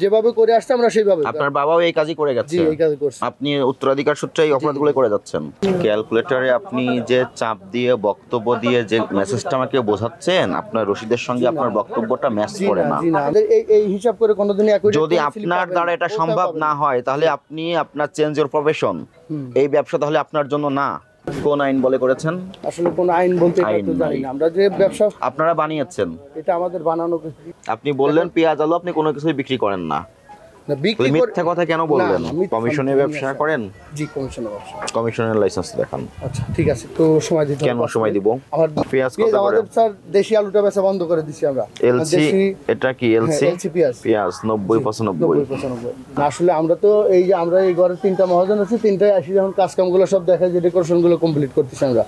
যেভাবে করে আসছে আমরা সেইভাবে। আপনার বাবাও এই কাজই করে গেছে? জি, এই কাজই করছে। আপনি উত্তরাধিকার সূত্রে এই অপরাধগুলো করে যাচ্ছেন। ক্যালকুলেটরে আপনি যে চাপ দিয়ে বক্তব্য দিয়ে যে মেসেজটা আমাকে বোঝাচ্ছেন, আপনার রশিদের সঙ্গে আপনার বক্তব্যটা ম্যাচ করে না। জি না, আমাদের এই হিসাব করে কোনোদিনই একই। যদি আপনার দ্বারা এটা সম্ভব না হয় তাহলে আপনি আপনার চেঞ্জ ইওর প্রফেশন, এই ব্যবসা তাহলে আপনার জন্য না। কোন আইন বলে করেছেন? আসলে কোন আইন বলতে এটা তো জানি না। আমরা যে ব্যবসা আপনারা বানিয়েছেন, এটা আমাদের বানানো। আপনি বললেন পেঁয়াজ আলু আপনি কোনো কিছুই বিক্রি করেন না। না, বিক্রি করে মিথ্যা কথা কেন বললেন? কমিশনের ব্যবসা করেন? জি, কমিশনের ব্যবসা। কমিশনের লাইসেন্স দেখান। আচ্ছা ঠিক আছে, তো সময় দিতে কেন সময় দিব? আমার পেঁয়াজ কত করে? আমাদের স্যার দেশি আলুটা বেচা বন্ধ করে দিছি আমরা। এলসি এটা কি এলসি? এলসি পেঁয়াজ। পেঁয়াজ 90 95। 95। আসলে আমরা তো এই যে আমরা এই ঘরে তিনটা মহাজন আছে, তিনটায় আসি যখন কাজ কামগুলো সব দেখা যায়, ডেকোরেশন গুলো কমপ্লিট করতেছি আমরা।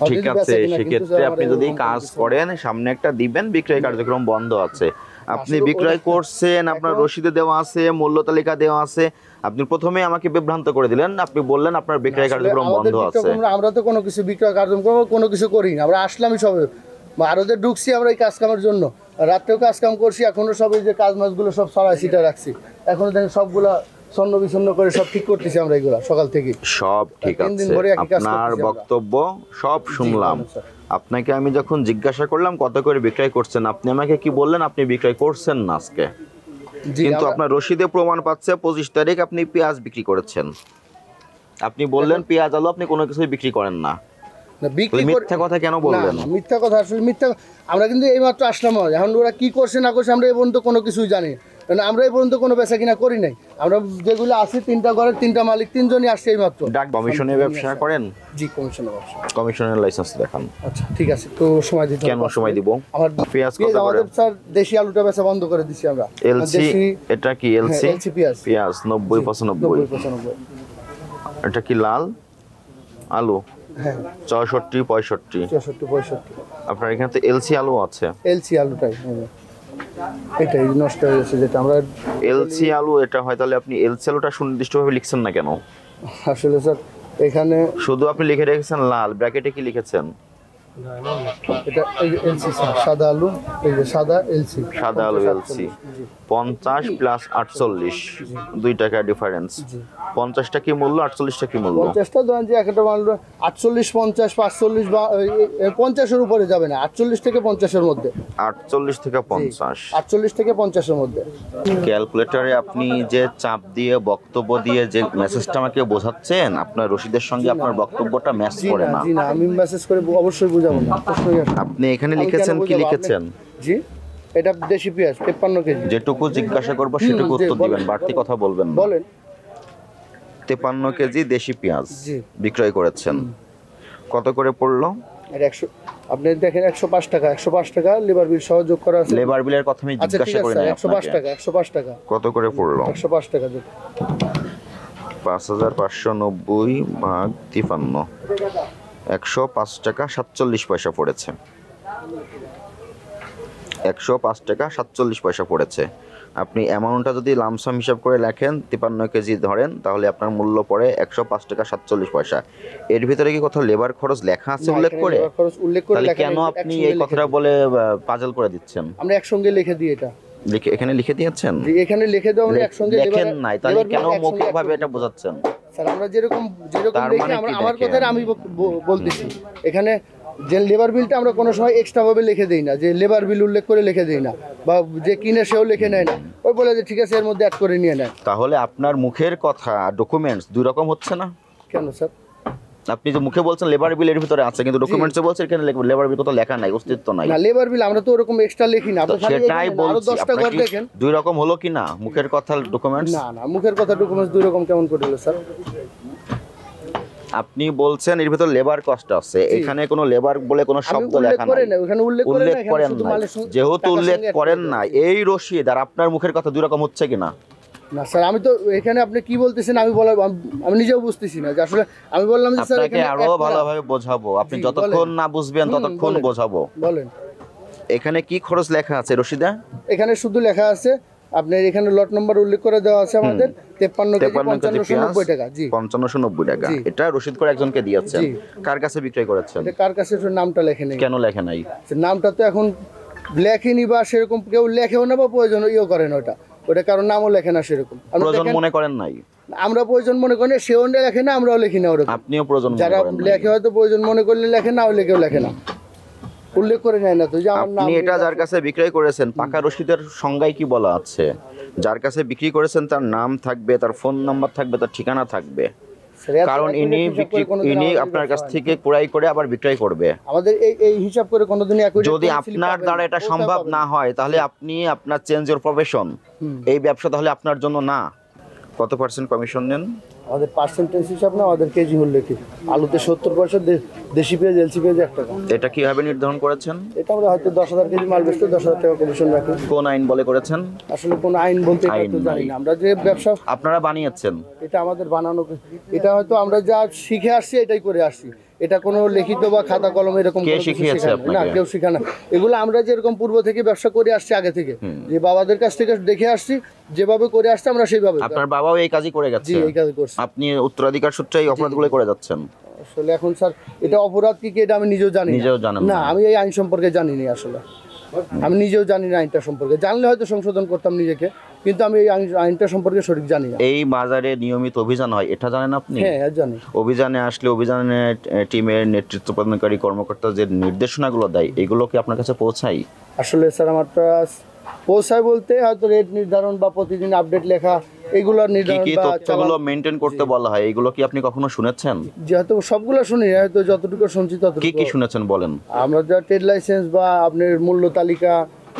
ঠিক আছে, সেক্ষেত্রে আপনি যদি কাজ করেন সামনে একটা দিবেন বিক্রয় কার্যক্রম বন্ধ আছে। আপনি বিক্রয় করছেন, আপনার রসিদে দেওয়া আছে, মূল্য তালিকা দেওয়া আছে। আপনি প্রথমে আমাকে বিভ্রান্ত করে দিলেন, আপনি বললেন আপনার বিক্রয় কার্যক্রম বন্ধ আছে। আমরা তো কোনো কিছু বিক্রয় কার্যক্রম কোনো কিছু করি না, আমরা আসলামই সবে আরোদের ঢুকছি আমরা এই কাজ কামের জন্য, রাত্রেও কাজ কাম করছি, এখনো সব এই যে কাজ মাছগুলো সব সরাই সিটা রাখছি, এখনো দেখেন সবগুলা ছন্ন বিছন্ন করে সব ঠিক করতেছি আমরা এগুলা সকাল থেকে। সব ঠিক আছে, আপনার বক্তব্য সব শুনলাম। আপনাকে আমি যখন জিজ্ঞাসা করলাম কত করে বিক্রয় করছেন, আপনি আমাকে কি বললেন? আপনি বিক্রয় করছেন না আজকে, কিন্তু আপনার রসিদে প্রমাণ পাচ্ছে 25 তারিখ আপনি পেঁয়াজ বিক্রি করেছেন। আপনি বললেন পেঁয়াজ আলু আপনি কোনো কিছুই বিক্রি করেন না। মিথ্যা কথা কেন বললেন? মিথ্যা কথা আসলে মিথ্যা। আমরা কিন্তু এইমাত্র আসলাম, এখন ওরা কি করছে না করছে আমরা এই পর্যন্ত কোনো কিছুই জানি না। আমরা এই পর্যন্ত কোনো বেচা কিনা করি নাই। আমরা যেগুলো আছি তিনটা ঘরের তিনটা মালিক, তিনজনই আসছে এইমাত্র। কমিশনের ব্যবসা করেন? জি, কমিশনের ব্যবসা। কমিশনের লাইসেন্স দেখান। আচ্ছা ঠিক আছে, তো সময় দিতে। কেন সময় দিব? আমার পেঁয়াজ কত করে? আমাদের স্যার দেশি আলুটা বেচা বন্ধ করে দিছি আমরা। এলসি এটা কি এলসি? এলসি পেঁয়াজ। পেঁয়াজ 90 95। এটা কি লাল আলু? হ্যাঁ, 64 65। 64 65। আপনার এখানে তো এলসি আলু আছে। এলসি আলুটাই এটাই নষ্ট হয়ে গেছে, যেটা আমরা এলসি আলু এটা হয়। তাহলে আপনি এলসি আলুটা সুনির্দিষ্টভাবে লিখছেন না কেন? আসলে স্যার এখানে শুধু আপনি লিখে রেখেছেন লাল, ব্র্যাকেটে কি লিখেছেন? এটা এলসি স্যার, সাদা আলু, এই যে সাদা এলসি, সাদা আলু এলসি 50 প্লাস 48, 2 টাকা ডিফারেন্স। 50টা কি মূল্য, 48টা কি মূল্য? 50টা ধরেন যে একটা মাল 48 50 45 বা 50-এর উপরে যাবে না, 48 থেকে 50-এর মধ্যে। 48 থেকে 50। 48 থেকে 50-এর মধ্যে। ক্যালকুলেটরে আপনি যে চাপ দিয়ে বক্তব্য দিয়ে যে মেসেজটা আমাকে বোঝাচ্ছেন, আপনার রসিদের সঙ্গে আপনার বক্তব্যটা ম্যাচ করে না। জি না, আমি মেসেজ করে অবশ্যই বুঝাবো না। আপনি এখানে লিখেছেন কি লিখেছেন? জি, এটা দেশি পেঁয়াজ 53 কেজি। যেটুকু জিজ্ঞাসা করব সেটুকু উত্তর দিবেন, বাড়তি কথা বলবেন না। বলেন। 53 কেজি দেশি পেঁয়াজ বিক্রয় করেছেন, কত করে পড়লো? এর 100, আপনি দেখেন 105 টাকা। 105 টাকা লেবার বিল সহ যোগ করা আছে। লেবার বিলের কথা আমি জিজ্ঞাসা করি না। 105 টাকা। 105 টাকা কত করে পড়লো? 105 টাকা যোগ 5590 ভাগ 53, 105 টাকা 47 পয়সা পড়েছে। 105 টাকা 47 পয়সা পড়েছে। আপনি অ্যামাউন্টটা যদি লামসাম হিসাব করে লেখেন, 53 কেজি ধরেন, তাহলে আপনার মূল্য পড়ে 105 টাকা 47 পয়সা। এর ভিতরে কি কোথাও লেবার খরচ লেখা আছে উল্লেখ করে? তাহলে কেন আপনি এই কথাটা বলে পাজল করে দিচ্ছেন? আমরা একসঙ্গে লিখে দিই, এটা এখানে লিখে দিয়েছেন? এখানে লিখে দাও, আমরা একসঙ্গে লেখেন নাই, তাহলে কেন মৌখিকভাবে এটা বোঝাচ্ছেন? স্যার আমরা যেরকম লিখে আমরা আমার কথাটা আমি বলতেছি, এখানে যে লেবার বিলটা আমরা কোনো সময় এক্সট্রা ভাবে লিখে দেই না, যে লেবার বিল উল্লেখ করে লিখে দেই না, বা যে কিনে সেও লিখে নেয় না, ওই বলে যে ঠিক আছে এর মধ্যে অ্যাড করে নিয়ে নেয়। তাহলে আপনার মুখের কথা ডকুমেন্টস দুই রকম হচ্ছে না কেন স্যার? আপনি যে মুখে বলছেন লেবার বিল এর ভিতরে আছে, কিন্তু ডকুমেন্টসে বলছেন এখানে লেবার বিল কোথাও লেখা নাই, অস্তিত্ব নাই। না, লেবার বিল আমরা তো ওরকম এক্সট্রা লিখি না। আপনি খালি সেটাই বলছি, আপনি দেখেন দুই রকম হলো কি না মুখের কথা ডকুমেন্টস? না না, মুখের কথা ডকুমেন্টস দুই রকম কেমন করে হলো স্যার? আপনি বলছেন এর ভিতর লেবার কস্ট আছে, এখানে কোনো লেবার বলে কোনো শব্দ লেখা নাই, উল্লেখ করেন না। যেহেতু উল্লেখ করেন না, এই রশিদ আর আপনার মুখের কথা দুই রকম হচ্ছে কিনা? না স্যার, আমি তো এখানে আপনি কি বলতেছেন আমি নিজেও বুঝতেছি না, যে আসলে আমি বললাম যে স্যার এখানে আরো ভালোভাবে বোঝাবো, আপনি যতক্ষণ না বুঝবেন ততক্ষণ বোঝাবো। বলেন। এখানে কি খরচ লেখা আছে রশিদে? এখানে শুধু লেখা আছে আপনার, এখানে লট নাম্বার উল্লেখ করে দেওয়া আছে আমাদের 53 কেজি 5590 টাকা। জি, 5590 টাকা। এটা রশিদ করে একজনকে দিয়েছেন, কার কাছে বিক্রয় করেছেন? এটা কার কাছে? নামটা লেখে নেই। কেন লেখে নাই? নামটা তো এখন লেখেনি, বা সেরকম কেউ লেখেও না, বা প্রয়োজন ইয়ে করেন ওটা। ওটা কারোর নামও লেখে না সেরকম। আপনি প্রয়োজন দেখেন, মনে করেন নাই? আমরা প্রয়োজন মনে করি না, সেও লেখে না, আমরাও লিখি না ওরকম। আপনিও প্রয়োজন মনে যারা করেন নাই। লেখে হয়তো প্রয়োজন মনে করলে লেখে না, লেখেও লেখে না, উল্লেখ করে নেয় না তো যে আমার নাম। আপনি এটা যার কাছে বিক্রয় করেছেন, পাকা রসিদের সংজ্ঞায় কি বলা আছে? যার কাছে বিক্রি করেছেন তার নাম থাকবে, তার ফোন নাম্বার থাকবে, তার ঠিকানা থাকবে, কারণ ইনি আপনার কাছ থেকে ক্রয় করে আবার বিক্রয় করবে। আমাদের এই হিসাব করে কোনোদিনই একই। যদি আপনার দ্বারা এটা সম্ভব না হয় তাহলে আপনি আপনার চেঞ্জ ইউর প্রফেশন, এই ব্যবসা তাহলে আপনার জন্য না। কত পার্সেন্ট কমিশন নেন? আমাদের পার্সেন্টেজ হিসাব না, আমাদের কেজি মূল্য কি। আলুতে 70 পয়সা, দেশি পেঁয়াজ এলসি পেঁয়াজ 1 টাকা। এটা কিভাবে নির্ধারণ করেছেন? এটা আমরা হয়তো 10,000 কেজি মাল বেচতে 10,000 টাকা কমিশন রাখি। কোন আইন বলে করেছেন? আসলে কোন আইন বলতে এটা তো জানি না। আমরা যে ব্যবসা আপনারা বানিয়েছেন, এটা আমাদের বানানো, এটা হয়তো আমরা যা শিখে আসছি এটাই করে আসছি। এটা কোনো লিখিত বা খাতা কলম এরকম কে কোনো কিছু শিখিয়েছে শেখানো আপনাকে? না, কেউ শেখায় না। এগুলো আমরা যেরকম পূর্ব থেকে ব্যবসা করে আসছি আগে থেকে, যে বাবাদের কাছ থেকে দেখে আসছি, যেভাবে করে আসছি আমরা সেইভাবে। আপনার বাবাও এই কাজই করে গেছে? জি, এই কাজ করছি। আপনি উত্তরাধিকার সূত্রে এই অপরাধগুলো করে যাচ্ছেন? আসলে এখন স্যার এটা অপরাধ কি এটা আমি নিজেও জানি না। নিজেও জানেন না, আমি এই আইন সম্পর্কে জানি না আসলে। আমি নিজেও জানি না আইনটা সম্পর্কে। জানলে হয়তো সংশোধন করতাম নিজেকে, কিন্তু আমি এই আইনটা সম্পর্কে সঠিক জানি না। এই বাজারে নিয়মিত অভিযান হয়, এটা জানেন আপনি? হ্যাঁ, জানি। অভিযানে আসলে অভিযানের টিমের নেতৃত্ব প্রদানকারী কর্মকর্তা যে নির্দেশনাগুলো দেয় এগুলো কি আপনার কাছে পৌঁছায়? আসলে স্যার আমারটা পৌঁছায় বলতে হয়তো রেট নির্ধারণ বা প্রতিদিন আপডেট লেখা, এগুলোর কি নির্ধারণ কি বা তথ্যগুলো মেইনটেইন করতে বলা হয় এগুলো কি আপনি কখনো শুনেছেন? যেহেতু সবগুলো শুনি, হয়তো যতটুকু শুনছি কি ততটুকু। কি শুনেছেন বলেন? আমরা যা ট্রেড লাইসেন্স বা আপনার মূল্য তালিকা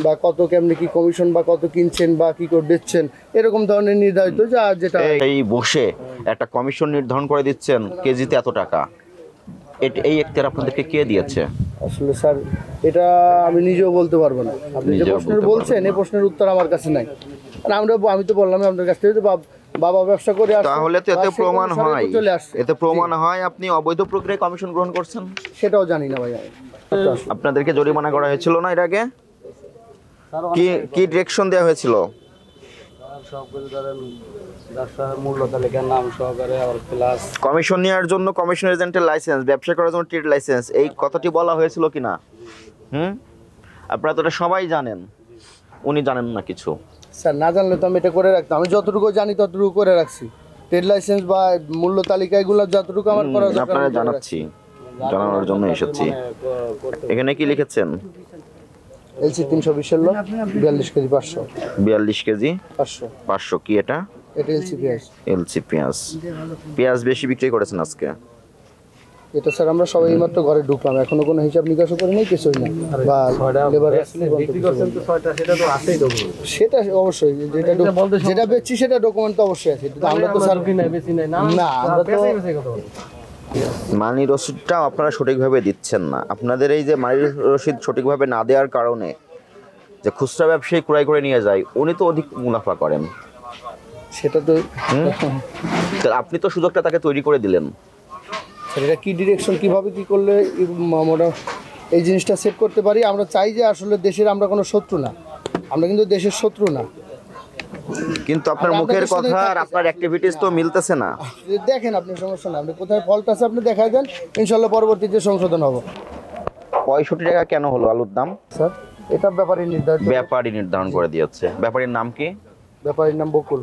বা কত কেমনি কি কমিশন বা কত কিনছেন বা কি করে বেচছেন, এরকম ধরনের নির্ধারিত যা যেটা। এই বসে একটা কমিশন নির্ধারণ করে দিচ্ছেন কেজিতে এত টাকা, এই এখতিয়ার আপনাদেরকে কে দিয়েছে? আসলে স্যার এটা আমি নিজেও বলতে পারবো না। আপনি যে নিজেও প্রশ্নের বলতে বলছেন এই প্রশ্নের উত্তর আমার কাছে নাই। আর আমি তো বললাম আপনার কাছ থেকে যে বাবা ব্যবসা করে আসছে, তাহলে তো এতে বা সে প্রমাণ অনুসারে হয়, তো চলে আসছে। এতে প্রমাণ হয় আপনি অবৈধ প্রক্রিয়ায় কমিশন গ্রহণ করছেন। সেটাও জানি না ভাই। আপনাদেরকে জরিমানা করা হয়েছিল না এর আগে? কি কি ডিরেকশন দেওয়া হয়েছিল? কমিশন নেওয়ার জন্য কমিশন এজেন্টের লাইসেন্স, ব্যবসা করার জন্য ট্রেড লাইসেন্স, এই কথাটি বলা হয়েছিল কিনা? আপনারা তো এটা সবাই জানেন, উনি জানেন না কিছু। স্যার না জানলে তো আমি এটা করে রাখতাম। আমি যতটুকু জানি ততটুকু করে রাখছি। ট্রেড লাইসেন্স বা মূল্য তালিকা এগুলো যতটুকু আমার করা দরকার আপনারা আমি করে জানাচ্ছি, জানানোর জন্য এসেছি। এখানে কি লিখেছেন? এলসি 320 এর 42 কেজি 500। 42 কেজি 500 500 কি এটা? এটা এলসি পেঁয়াজ। এলসি পেঁয়াজ। পেঁয়াজ বেশি বিক্রি করেছেন আজকে? এটা স্যার আমরা সবাই মাত্র ঘরে ঢুকলাম, এখনো কোনো হিসাব নিকাশও করি নাই, কিছুই না। বা লেবার বিক্রি করছেন তো 6টা, সেটা তো আছেই ডকুমেন্ট। সেটা অবশ্যই যেটা বেচছি সেটা ডকুমেন্ট তো অবশ্যই আছে। আমরা তো স্যার না, আমরা তো মানি রসিদটাও আপনারা সঠিকভাবে দিচ্ছেন না। আপনাদের এই যে মানি রসিদ সঠিকভাবে না দেওয়ার কারণে যে খুচরা ব্যবসায়ী ক্রয় করে নিয়ে যায় উনি তো অধিক মুনাফা করেন। সেটা তো আপনি তো সুযোগটা তাকে তৈরি করে দিলেন। এটা কি ডিরেকশন, কিভাবে কি করলে আমরা এই জিনিসটা সেভ করতে পারি? আমরা চাই যে আসলে দেশের আমরা কোনো শত্রু না, আমরা কিন্তু দেশের শত্রু না। কিন্তু আপনার মুখের কথা আর আপনার অ্যাক্টিভিটিস তো মিলতেছে না। দেখেন আপনি সমস্যা না, আপনি কোথায় ফল্ট আছে আপনি দেখাই দেন, ইনশাল্লাহ পরবর্তীতে সংশোধন হবে। 65 টাকা কেন হলো আলুর দাম? স্যার এটা ব্যাপারী নির্ধারণ, ব্যাপারী নির্ধারণ করে দিয়েছে। ব্যাপারীর নাম কি? ব্যাপারীর নাম বকুল।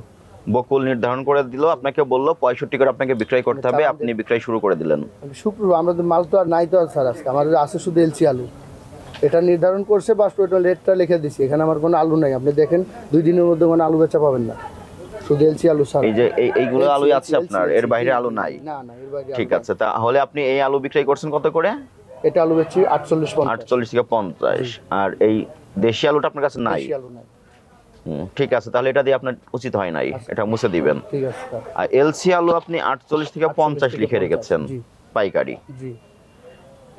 বকুল নির্ধারণ করে দিল, আপনাকে বললো 65 করে আপনাকে বিক্রয় করতে হবে, আপনি বিক্রয় শুরু করে দিলেন। শুক্রবার আমাদের মাল তো আর নাই তো আর স্যার, আজকে আমাদের আছে শুধু এলসি আলু। এটা নির্ধারণ করছে বাস ওইটা রেটটা লিখে দিছি, এখানে আমার কোনো আলু নাই। আপনি দেখেন 2 দিনের মধ্যে কোনো আলু বেচা পাবেন না, শুধু এলসি আলু স্যার। এই যে এইগুলো আলুই আছে আপনার, এর বাইরে আলু নাই? না না, এর বাইরে ঠিক আছে, তাহলে আপনি এই আলু বিক্রয় করছেন কত করে? এটা আলু বেচছি 48 থেকে 50। আর এই দেশি আলুটা আপনার কাছে নাই? দেশি আলু নাই। ঠিক আছে, তাহলে এটা দিয়ে আপনার উচিত হয় নাই, এটা মুছে দিবেন। ঠিক আছে স্যার। আর এলসি আলু আপনি 48 থেকে 50 লিখে রেখেছেন পাইকারি। জি।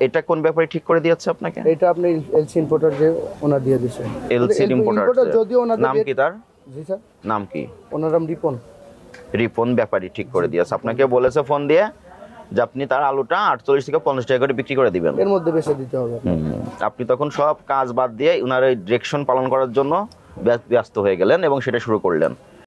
এটা কোন ব্যাপারে ঠিক করে দিয়েছে আপনাকে? এটা আপনি এলসি ইম্পোর্টার যে ওনার দিয়ে দিয়েছেন। এলসি ইম্পোর্টার যদিও ওনাদের নাম কি তার? জি স্যার। নাম কি? ওনার নাম রিপন। রিপন ব্যাপারী ঠিক করে দিয়েছে, আপনাকে বলেছে ফোন দিয়ে যে আপনি তার আলুটা 48 থেকে 50 টাকা করে বিক্রি করে দিবেন, এর মধ্যে বেচে দিতে হবে। আপনি তখন সব কাজ বাদ দিয়ে ওনার এই ডিরেকশন পালন করার জন্য ব্যস্ত হয়ে গেলেন এবং সেটা শুরু করলেন।